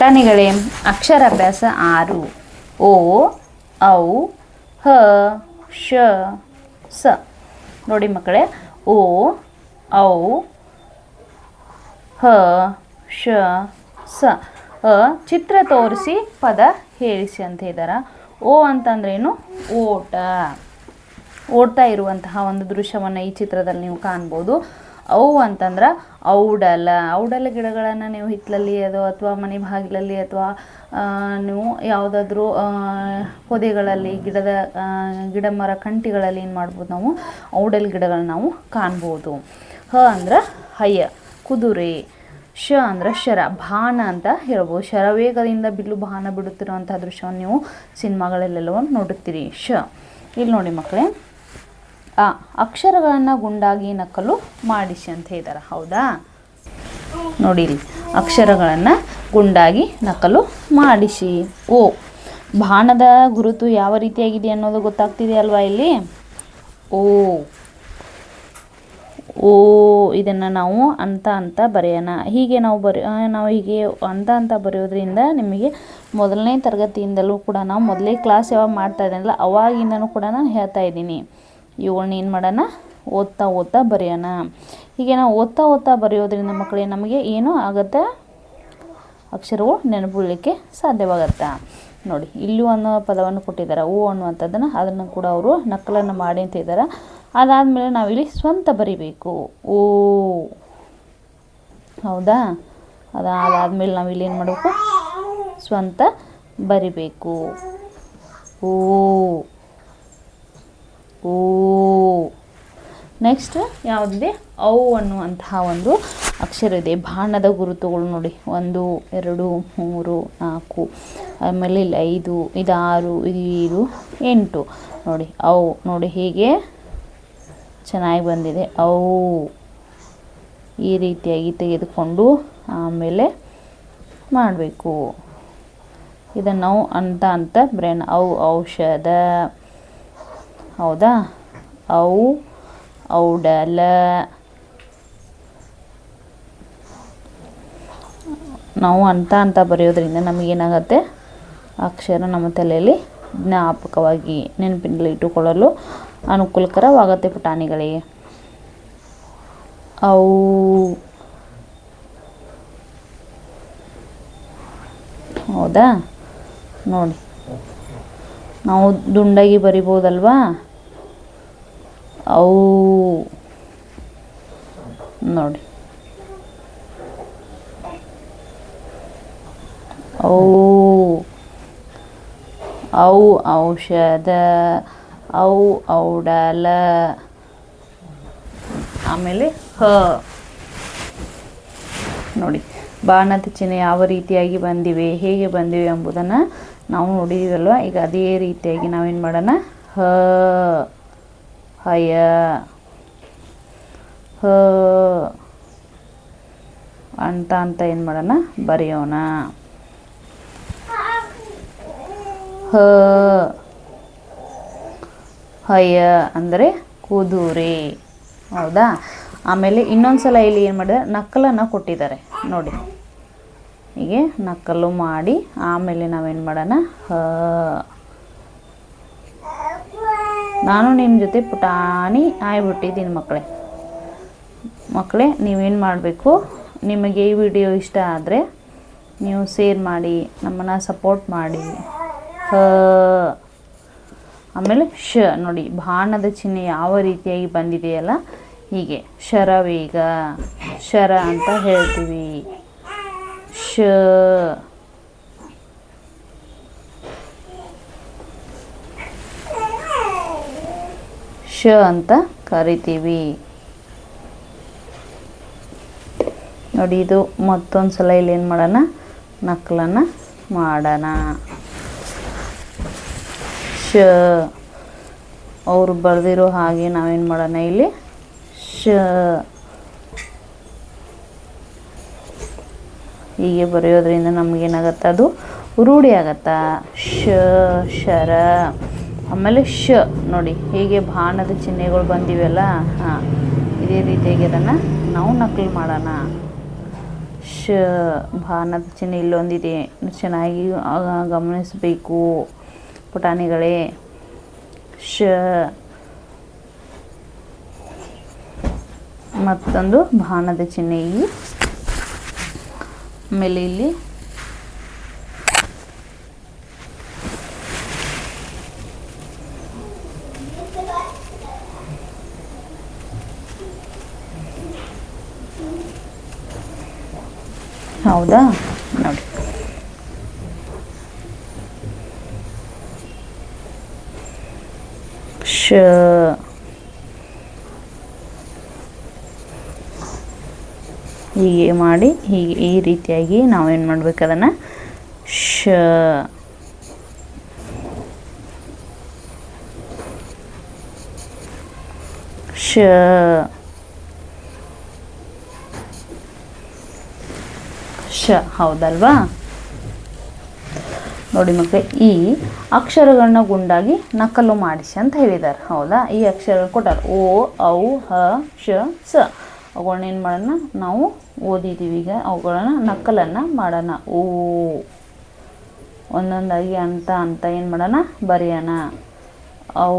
ಪುಟಾಣಿಗಳೇ, ಅಕ್ಷರಾಭ್ಯಾಸ 6. ಓ, ಔ, ಹ, ಶ, ಸ. ನೋಡಿ ಮಕ್ಕಳೇ, ಓ, ಔ, ಹ, ಶ, ಸ. ಚಿತ್ರ ತೋರಿಸಿ ಪದ ಹೇಳಿಸಿ ಅಂತ ಇದ್ದಾರೆ. ಓ ಅಂತಂದ್ರೇನು? ಓಟ. ಓಡ್ತಾ ಇರುವಂತಹ ಒಂದು ದೃಶ್ಯವನ್ನು ಈ ಚಿತ್ರದಲ್ಲಿ ನೀವು ಕಾಣ್ಬೋದು. ಔ ಅಂತಂದ್ರೆ ಔಡಲ. ಔಡಲ ಗಿಡಗಳನ್ನು ನೀವು ಹಿತ್ತಲಲ್ಲಿ ಅಥವಾ ಮನೆ ಬಾಗಿಲಲ್ಲಿ ಅಥವಾ ನೀವು ಯಾವುದಾದ್ರೂ ಪೊದೆಗಳಲ್ಲಿ ಗಿಡ ಮರ ಕಂಟಿಗಳಲ್ಲಿ ಏನು ಮಾಡ್ಬೋದು, ನಾವು ಔಡಲ ಗಿಡಗಳನ್ನ ನಾವು ಕಾಣ್ಬೋದು. ಹ ಅಂದ್ರೆ ಹಯ್ಯ, ಕುದುರೆ. ಶ ಅಂದ್ರೆ ಶರ, ಬಾಣ ಅಂತ ಹೇಳ್ಬೋದು. ಶರವೇಗದಿಂದ ಬಿಲ್ಲು ಬಾಣ ಬಿಡುತ್ತಿರುವಂತಹ ದೃಶ್ಯವನ್ನು ನೀವು ಸಿನಿಮಾಗಳಲ್ಲೆಲ್ಲವೂ ನೋಡುತ್ತೀರಿ. ಶ. ಇಲ್ಲಿ ನೋಡಿ ಮಕ್ಕಳೇ, ಅಕ್ಷರಗಳನ್ನು ಗುಂಡಾಗಿ ನಕಲು ಮಾಡಿಸಿ ಅಂತ ಇದ್ದಾರೆ. ಹೌದಾ? ನೋಡಿ, ಅಕ್ಷರಗಳನ್ನು ಗುಂಡಾಗಿ ನಕಲು ಮಾಡಿಸಿ. ಓ, ಬಾಣದ ಗುರುತು ಯಾವ ರೀತಿಯಾಗಿದೆ ಅನ್ನೋದು ಗೊತ್ತಾಗ್ತಿದೆ ಅಲ್ವಾ ಇಲ್ಲಿ? ಓ, ಓ ಇದನ್ನು ನಾವು ಅಂತ ಬರೆಯೋಣ. ಹೀಗೆ ನಾವು ಹೀಗೆ ಅಂತ ಬರೆಯೋದ್ರಿಂದ ನಿಮಗೆ ಮೊದಲನೇ ತರಗತಿಯಿಂದಲೂ ಕೂಡ, ನಾವು ಮೊದಲೇ ಕ್ಲಾಸ್ ಯಾವಾಗ ಮಾಡ್ತಾ ಇದ್ದೀನಲ್ಲ ಅವಾಗಿಂದನೂ ಕೂಡ ನಾನು ಹೇಳ್ತಾ ಇದ್ದೀನಿ. ಇವುಗಳನ್ನ ಏನು ಮಾಡೋಣ, ಓದ್ತಾ ಬರೆಯೋಣ. ಹೀಗೆ ನಾವು ಓದ್ತಾ ಬರೆಯೋದ್ರಿಂದ ಮಕ್ಕಳೇ ನಮಗೆ ಏನು ಆಗುತ್ತೆ, ಅಕ್ಷರಗಳು ನೆನಪುಳಿಕ್ಕೆ ಸಾಧ್ಯವಾಗುತ್ತೆ. ನೋಡಿ, ಇಲ್ಲೂ ಅನ್ನೋ ಪದವನ್ನು ಕೊಟ್ಟಿದ್ದಾರೆ. ಓ ಅನ್ನುವಂಥದ್ದನ್ನು ಅದನ್ನು ಕೂಡ ಅವರು ನಕಲನ್ನು ಮಾಡಿ ಅಂತ ಇದ್ದಾರೆ. ಅದಾದಮೇಲೆ ನಾವಿಲ್ಲಿ ಸ್ವಂತ ಬರಿಬೇಕು. ಓ, ಹೌದಾ? ಅದಾದಮೇಲೆ ನಾವಿಲ್ಲಿ ಏನು ಮಾಡಬೇಕು, ಸ್ವಂತ ಬರಿಬೇಕು. ಓ, ಓ. ನೆಕ್ಸ್ಟ್ ಯಾವುದಿದೆ? ಔ ಅನ್ನುವಂತಹ ಒಂದು ಅಕ್ಷರ ಇದೆ. ಬಾಣದ ಗುರುತುಗಳು ನೋಡಿ, 1, 2, 3, 4, ಆಮೇಲೆ ಇಲ್ಲಿ 5, ಇದು 6, ಇದು 7. ನೋಡಿ ಔ, ನೋಡಿ ಹೀಗೆ ಚೆನ್ನಾಗಿ ಬಂದಿದೆ. ಔ ಈ ರೀತಿಯಾಗಿ ತೆಗೆದುಕೊಂಡು ಆಮೇಲೆ ಮಾಡಬೇಕು. ಇದನ್ನು ನಾವು ಅಂತ ಬರೆಯೋಣ. ಔ ಔಷಧ. ಹೌದಾ? ಔ ಔಡಲ. ನಾವು ಅಂತ ಬರೆಯೋದ್ರಿಂದ ನಮಗೇನಾಗುತ್ತೆ, ಅಕ್ಷರ ನಮ್ಮ ತಲೆಯಲ್ಲಿ ಜ್ಞಾಪಕವಾಗಿ ನೆನಪಿನಲ್ಲಿ ಇಟ್ಟುಕೊಳ್ಳಲು ಅನುಕೂಲಕರವಾಗುತ್ತೆ ಪುಟಾಣಿಗಳಿಗೆ. ಔ. ಹೌದಾ? ನೋಡಿ, ನಾವು ದುಂಡಾಗಿ ಬರಿಬೋದಲ್ವಾ? ಔ. ನೋಡಿ, ಔ ಔ ಔಷಧ, ಔ ಔಡಲ. ಆಮೇಲೆ ಹ. ನೋಡಿ, ಬಾಣದ ಚಿಹ್ನೆ ಯಾವ ರೀತಿಯಾಗಿ ಬಂದಿವೆ, ಹೇಗೆ ಬಂದಿವೆ ಎಂಬುದನ್ನು ನಾವು ನೋಡಿದ್ದೀವಲ್ವ. ಈಗ ಅದೇ ರೀತಿಯಾಗಿ ನಾವೇನು ಮಾಡೋಣ, ಹ ಹಯ, ಹ ಅಂತ ಏನು ಮಾಡೋಣ, ಬರೆಯೋಣ. ಹ ಹಯ ಅಂದರೆ ಕುದುರೆ. ಹೌದಾ? ಆಮೇಲೆ ಇನ್ನೊಂದು ಸಲ ಇಲ್ಲಿ ಏನು ಮಾಡಿದ್ದಾರೆ, ನಕಲನ್ನು ಕೊಟ್ಟಿದ್ದಾರೆ. ನೋಡಿ, ಹೀಗೆ ನಕಲು ಮಾಡಿ ಆಮೇಲೆ ನಾವೇನು ಮಾಡೋಣ, ಹ. ನಾನು ನಿಮ್ಮ ಜೊತೆ ಪುಟಾಣಿ ಆಗ್ಬಿಟ್ಟಿದ್ದೀನಿ ಮಕ್ಕಳೇ. ನೀವೇನು ಮಾಡಬೇಕು, ನಿಮಗೆ ಈ ವಿಡಿಯೋ ಇಷ್ಟ ಆದರೆ ನೀವು ಶೇರ್ ಮಾಡಿ, ನಮ್ಮನ್ನು ಸಪೋರ್ಟ್ ಮಾಡಿ. ಹ. ಆಮೇಲೆ ಶ. ನೋಡಿ, ಬಾಣದ ಚಿಹ್ನೆ ಯಾವ ರೀತಿಯಾಗಿ ಬಂದಿದೆಯಲ್ಲ, ಹೀಗೆ ಶರವೇಗ, ಶರ ಅಂತ ಹೇಳ್ತೀವಿ. ಶ. ಶ ಅಂತ ಕರಿತೀವಿ. ನೋಡಿ, ಇದು ಮತ್ತೊಂದು ಸಲ ಇಲ್ಲಿ ಏನು ಮಾಡೋಣ, ನಕಲನ್ನು ಮಾಡೋಣ. ಶ. ಅವರು ಬರೆದಿರೋ ಹಾಗೆ ನಾವೇನು ಮಾಡೋಣ, ಇಲ್ಲಿ ಶ. ಹೀಗೆ ಬರೆಯೋದ್ರಿಂದ ನಮಗೇನಾಗತ್ತೆ, ಅದು ರೂಢಿ ಆಗತ್ತಾ. ಶ ಶರ. ಆಮೇಲೆ ಶ. ನೋಡಿ, ಹೀಗೆ ಬಾಣದ ಚಿಹ್ನೆಗಳು ಬಂದಿವೆಲ್ಲ, ಇದೇ ರೀತಿಯಾಗಿ ಅದನ್ನು ನಾವು ನಕಲು ಮಾಡೋಣ. ಶ. ಬಾಣದ ಚಿಹ್ನೆ ಇಲ್ಲೊಂದಿದೆ, ಚೆನ್ನಾಗಿ ಗಮನಿಸಬೇಕು ಪುಟಾಣಿಗಳೇ. ಮತ್ತೊಂದು ಬಾಣದ ಚಿಹ್ನೆ ಇಲ್ಲಿ, ಆಮೇಲೆ ಇಲ್ಲಿ ಹೌದಾ ನೋಡಿ. ಹೀಗೆ ಮಾಡಿ ಹೀಗೆ ಈ ರೀತಿಯಾಗಿ ನಾವೇನು ಮಾಡ್ಬೇಕು ಅದನ್ನು ಹೌದಲ್ವಾ? ನೋಡಿ ಮಕ್ಕಳೇ, ಈ ಅಕ್ಷರಗಳನ್ನ ಗುಂಡಾಗಿ ನಕಲು ಮಾಡಿಸಿ ಅಂತ ಹೇಳಿದ್ದಾರೆ. ಹೌದಾ? ಈ ಅಕ್ಷರಗಳು ಕೊಟ್ಟಾರ ಓ, ಔ, ಹ, ಶ, ಸ. ಅವುಗಳನ್ನ ಏನು ಮಾಡೋಣ, ನಾವು ಓದಿದ್ದೀವಿ. ಈಗ ಅವುಗಳನ್ನ ನಕಲನ್ನು ಮಾಡೋಣ. ಓ ಒಂದೊಂದಾಗಿ ಅಂತ ಏನು ಮಾಡೋಣ, ಬರೆಯೋಣ. ಔ,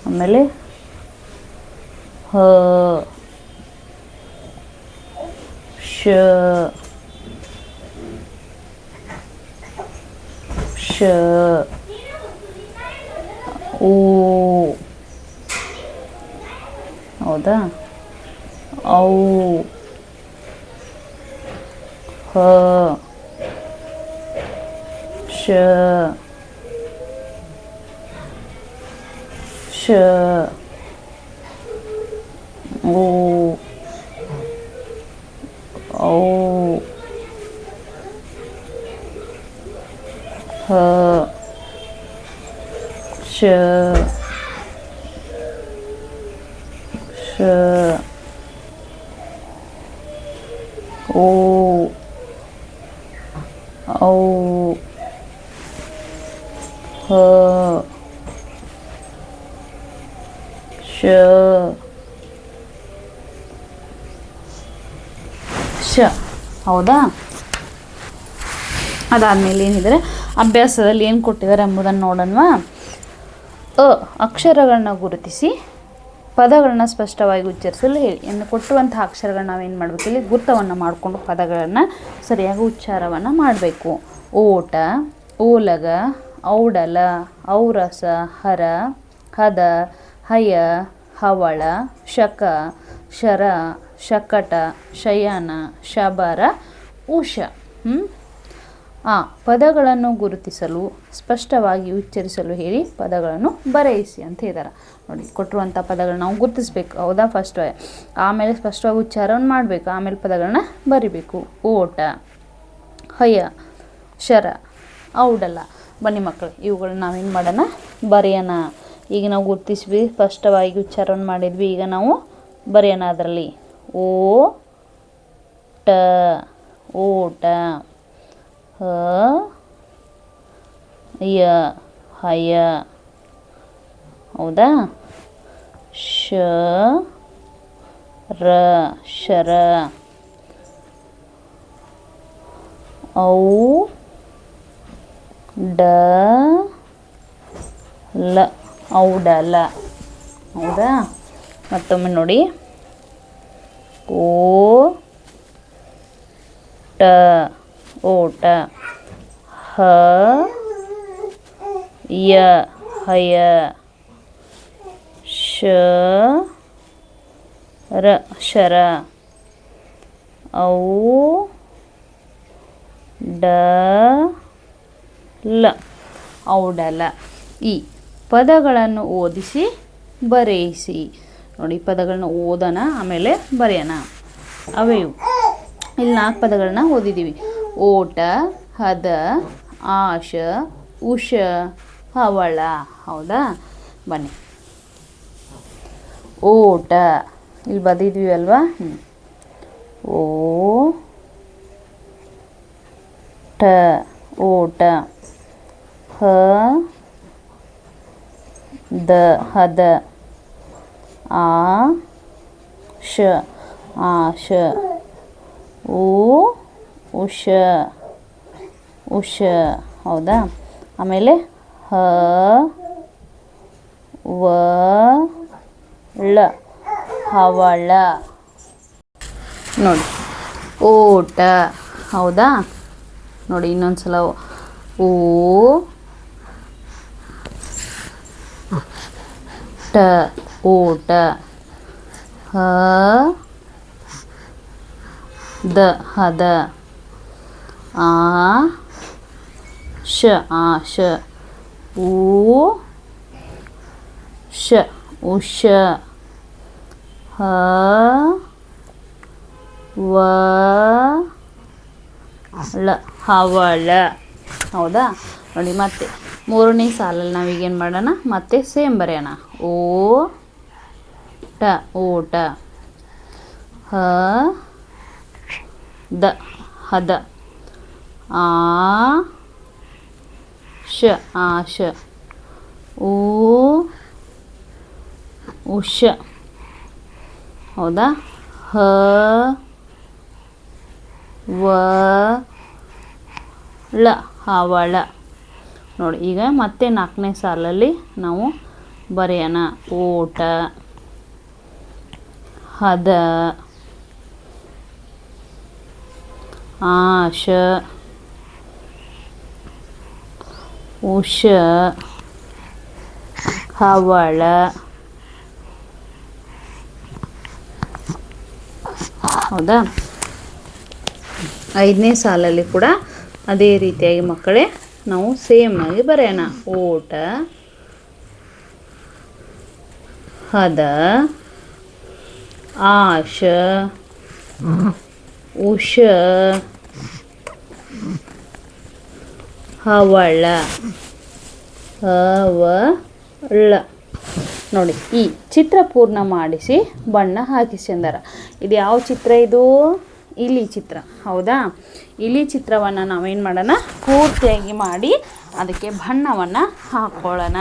ಆಮೇಲೆ ಹ, ಶ, ಓ. ಹೌದಾ? ಔ, ಹ, ಶ, ಓ, ಔ, ಹ, ಶ, ಓ, ಔ, ಹ, ಶ, ಹೌದಾ? ಅದಾದಮೇಲೆ ಏನಿದ್ದಾರೆ, ಅಭ್ಯಾಸದಲ್ಲಿ ಏನು ಕೊಟ್ಟಿದ್ದಾರೆ ಎಂಬುದನ್ನು ನೋಡೋಣವಾ? ಅಕ್ಷರಗಳನ್ನ ಗುರುತಿಸಿ ಪದಗಳನ್ನ ಸ್ಪಷ್ಟವಾಗಿ ಉಚ್ಚರಿಸಲು ಹೇಳಿ. ಇನ್ನು ಕೊಟ್ಟುವಂತಹ ಅಕ್ಷರಗಳನ್ನ ನಾವೇನು ಮಾಡಬೇಕು, ಇಲ್ಲಿ ಗುರ್ತವನ್ನು ಮಾಡಿಕೊಂಡು ಪದಗಳನ್ನು ಸರಿಯಾಗಿ ಉಚ್ಚಾರವನ್ನು ಮಾಡಬೇಕು. ಓಟ, ಓಲಗ, ಔಡಲ, ಔರಸ, ಹರ, ಹದ, ಹಯ, ಹವಳ, ಶಕ, ಶರ, ಶಕಟ, ಶಯನ, ಶಬರ, ಉಷ. ಪದಗಳನ್ನು ಗುರುತಿಸಲು ಸ್ಪಷ್ಟವಾಗಿ ಉಚ್ಚರಿಸಲು ಹೇಳಿ ಪದಗಳನ್ನು ಬರೆಯಿಸಿ ಅಂತ ಹೇಳಿದ್ದಾರೆ. ನೋಡಿ, ಕೊಟ್ಟಿರುವಂಥ ಪದಗಳನ್ನ ನಾವು ಗುರುತಿಸ್ಬೇಕು. ಹೌದಾ? ಫಸ್ಟ್ ಆಮೇಲೆ ಸ್ಪಷ್ಟವಾಗಿ ಉಚ್ಚಾರವನ್ನು ಮಾಡಬೇಕು, ಆಮೇಲೆ ಪದಗಳನ್ನ ಬರಿಬೇಕು. ಓಟ, ಹಯ, ಶರ, ಔಡಲ. ಬನ್ನಿ ಮಕ್ಕಳು, ಇವುಗಳನ್ನ ನಾವೇನು ಮಾಡೋಣ, ಬರೆಯೋಣ. ಈಗ ನಾವು ಗುರುತಿಸ್ವಿ, ಸ್ಪಷ್ಟವಾಗಿ ಉಚ್ಚಾರವನ್ನು ಮಾಡಿದ್ವಿ. ಈಗ ನಾವು ಬರೆಯೋಣ ಅದರಲ್ಲಿ. ಓ ಟ, ಓಟ. ಹ, ಯ, ಹಯ. ಹೌದಾ? ಶ, ರ, ಶರ. ಔ, ಡ, ಲ, ಔಡಲ. ಹೌದಾ? ಮತ್ತೊಮ್ಮೆ ನೋಡಿ. ಓ ಟ, ಓಟ. ಹ, ಯ, ಹಯ. ಶ, ರ, ಶರ. ಔ, ಡ, ಲ, ಔಡಲ. ಈ ಪದಗಳನ್ನು ಓದಿಸಿ ಬರೆಯಿಸಿ. ನೋಡಿ, ಪದಗಳನ್ನ ಓದೋಣ, ಆಮೇಲೆ ಬರೆಯೋಣ. ಅವೇ ಇಲ್ಲಿ 4 ಪದಗಳನ್ನ ಓದಿದ್ದೀವಿ. ಓಟ, ಹದ, ಆಶ, ಉಷ, ಹವಳ. ಹೌದಾ? ಬನ್ನಿ. ಓಟ ಇಲ್ಲಿ ಬದಿದ್ವಿ ಅಲ್ವಾ? ಓ ಟ, ಓಟ. ಹ, ದ, ಹದ. ಆ, ಶ ಆಶ ಊ ಉಷ ಉಷ ಹೌದಾ. ಆಮೇಲೆ ಹ ವ ಳ ಹವಳ ನೋಡಿ. ಓಟ ಹೌದಾ. ನೋಡಿ ಇನ್ನೊಂದು ಸಲ ಓ ಟ ಓಟ. ಹ ದ ಹದ. ಆ ಶ ಆಶ. ಊ ಶ ಉಷ. ಹ ವ ಳ ಹವಳ ಹೌದಾ. ನೋಡಿ ಮತ್ತೆ ಮೂರನೇ ಸಾಲಲ್ಲಿ ನಾವೀಗೇನು ಮಾಡೋಣ, ಮತ್ತೆ ಸೇಮ್ ಬರೆಯೋಣ. ಓ ಟ ಓಟ. ಹ ದ ಹದ. ಆ ಶ ಆಶ. ಊ ಉಷ ಹೌದಾ. ಹ ವ ಳ ಹವಳ. ನೋಡಿ ಈಗ ಮತ್ತೆ ನಾಲ್ಕನೇ ಸಾಲಲ್ಲಿ ನಾವು ಬರೆಯೋಣ. ಓಟ ಹದ ಆಶ ಉಷ ಹವಳ. ಹೌದಾ. ಐದನೇ ಸಾಲಲ್ಲಿ ಕೂಡ ಅದೇ ರೀತಿಯಾಗಿ ಮಕ್ಕಳೇ ನಾವು ಸೇಮ್ ಆಗಿ ಬರೆಯೋಣ. ಓಟ ಹದ ಆಶ ಉಷ ಹವಳ ಹವಳ. ನೋಡಿ ಈ ಚಿತ್ರ ಪೂರ್ಣ ಮಾಡಿಸಿ ಬಣ್ಣ ಹಾಕಿಸಿ ಅಂದಾರ. ಇದು ಯಾವ ಚಿತ್ರ? ಇದು ಇಲಿ ಚಿತ್ರ ಹೌದಾ. ಇಲಿ ಚಿತ್ರವನ್ನು ನಾವೇನು ಮಾಡೋಣ, ಪೂರ್ತಿಯಾಗಿ ಮಾಡಿ ಅದಕ್ಕೆ ಬಣ್ಣವನ್ನು ಹಾಕ್ಕೊಳ್ಳೋಣ.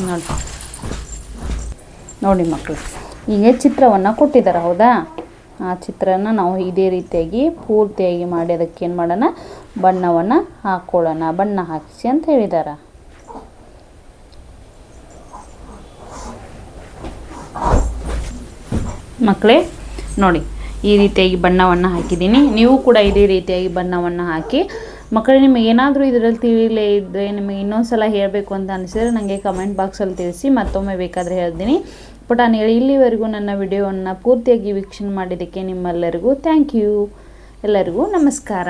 ನೋಡಿ ನೋಡಿ ಮಕ್ಕಳು, ಈಗ ಚಿತ್ರವನ್ನು ಕೊಟ್ಟಿದ್ದಾರೆ ಹೌದಾ. ಆ ಚಿತ್ರನ ನಾವು ಇದೇ ರೀತಿಯಾಗಿ ಪೂರ್ತಿಯಾಗಿ ಮಾಡಿ ಅದಕ್ಕೆ ಏನು ಮಾಡೋಣ, ಬಣ್ಣವನ್ನು ಹಾಕ್ಕೊಳ್ಳೋಣ. ಬಣ್ಣ ಹಾಕಿಸಿ ಅಂತ ಹೇಳಿದ್ದಾರೆ. ಮಕ್ಕಳೇ ನೋಡಿ ಈ ರೀತಿಯಾಗಿ ಬಣ್ಣವನ್ನು ಹಾಕಿದ್ದೀನಿ. ನೀವು ಕೂಡ ಇದೇ ರೀತಿಯಾಗಿ ಬಣ್ಣವನ್ನು ಹಾಕಿ. ಮಕ್ಕಳೇ ನಿಮಗೆ ಏನಾದರೂ ಇದರಲ್ಲಿ ತಿಳಿಯಲೇ ಇದ್ದರೆ, ನಿಮಗೆ ಇನ್ನೊಂದು ಸಲ ಹೇಳಬೇಕು ಅಂತ ಅನಿಸಿದರೆ ನನಗೆ ಕಮೆಂಟ್ ಬಾಕ್ಸಲ್ಲಿ ತಿಳಿಸಿ. ಮತ್ತೊಮ್ಮೆ ಬೇಕಾದರೆ ಹೇಳ್ತೀನಿ. ಪುಟಾಣಿ ಇಲ್ಲಿವರೆಗೂ ನನ್ನ ವಿಡಿಯೋವನ್ನು ಪೂರ್ತಿಯಾಗಿ ವೀಕ್ಷಣೆ ಮಾಡಿದ್ದಕ್ಕೆ ನಿಮ್ಮೆಲ್ಲರಿಗೂ ಥ್ಯಾಂಕ್ ಯು. ಎಲ್ಲರಿಗೂ ನಮಸ್ಕಾರ.